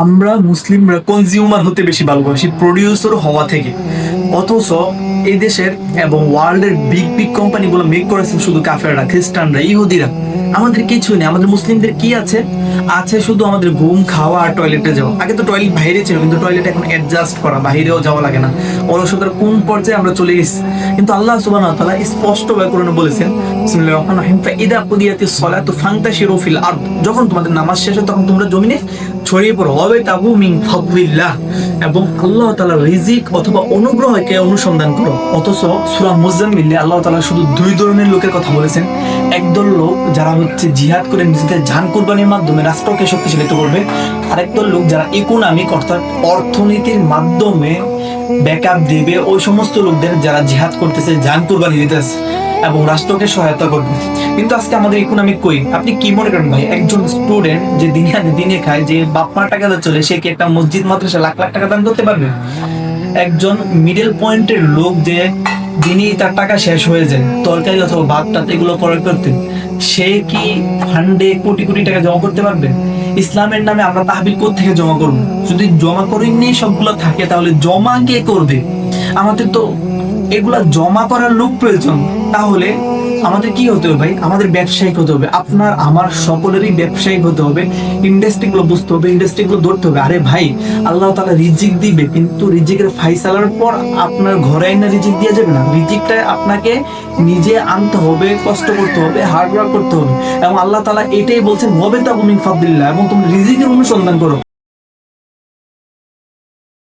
আমরা মুসলিমরা কনজিউমার হতে বেশি ভালোবাসি প্রডিউসার হওয়া থেকে। অথচ এই দেশের এবং ওয়ার্ল্ডের বিগ বিগ কোম্পানিগুলো মেক করেছে শুধু কাফেররা, খ্রিস্টানরা, ইহুদিরা। আমাদের কিছুই নেই। আমাদের মুসলিমদের কি আছে? আছে শুধু আমাদের ঘুম, খাওয়া আর টয়লেটে যাওয়া। আগে তো টয়লেট বাইরে ছিল, কিন্তু টয়লেট এখন অ্যাডজাস্ট করা, বাইরেও যাওয়া লাগে না। অলসতার কোন পর্যায়ে আমরা চলে গেছি! কিন্তু আল্লাহ সুবহানাহু ওয়া তাআলা স্পষ্ট কোরআনে বলেছেন, বিসমিল্লাহির রহমানির রহিম, ফাইদা কুদিয়াতিস সালাতু ফান্তাশিরু ফিল আরদ। যখন তোমাদের নামাজ শেষ হয় তখন তোমরা জমিনে ছড়িয়ে পড়ো, ওয়াবতাগু মিন ফাদলিল্লাহ, এবং আল্লাহ তাআলার রিজিক অথবা অনুগ্রহকে অনুসন্ধান করো। অথচ সূরা মুজাম্মিলে আল্লাহ তাআলা শুধু দুই ধরনের লোকের কথা বলেছেন। একদল লোক যারা হচ্ছে জিহাদ করে নিজেদের জান কুরবানির মাধ্যমে রাষ্ট্রকে শক্তিশালিত করবে, আরেকদল লোক যারা ইকোনমিক অর্থাৎ অর্থনীতির মাধ্যমে ব্যাকআপ দেবে ওই সমস্ত লোকদের যারা জিহাদ করতেছে, জান কুরবানি দিতেছে এবং রাষ্ট্রকে সহায়তা করবে। কিন্তু আজকে আমাদের ইকোনমিক কই? আপনি কি মনে করেন ভাই, একজন স্টুডেন্ট যে দিনে আনে দিনে খায়, যে বাপ মার টাকা চলে, সে কি একটা মসজিদ মাদ্রাসা লাখ লাখ টাকা দান করতে পারবে? একজন মিডল পয়েন্টের লোক যে দিনই তার টাকা শেষ হয়ে যায় তরকারি অথবা ভাত টাত এগুলো ক্রয় করতে, সে কি ফান্ডে কোটি কোটি টাকা জমা করতে পারবে? ইসলামের নামে আমরা তাহবিল কোত্থেকে জমা করব? যদি জমা করিনি সবগুলো থাকে, তাহলে জমা কে করবে? আমাদের তো এগুলা জমা করার লোক প্রয়োজন। তাহলে আমাদের কি হতে হবে ভাই? আমাদের ব্যবসায়িক হতে হবে। আপনার আমার সকলেরই ব্যবসায়িক হতে হবে। ইন্ডাস্ট্রি গুলো বুঝতে হবে, ইন্ডাস্ট্রি গুলো ধরতে হবে। আরে ভাই, আল্লাহ তাআলা রিজিক দিবে, কিন্তু রিজিকের ফাইসালার পর আপনার ঘরে আইনা রিজিক দিয়ে যাবে না। রিজিকটা আপনাকে নিজে আনতে হবে, কষ্ট করতে হবে, হার্ড ওয়ার্ক করতে হবে। এবং আল্লাহ তাআলা এটাই বলছেন, ওয়াবতাগু মিন ফাদলিল্লাহ, এবং তুমি রিজিকের অনুসন্ধান করো।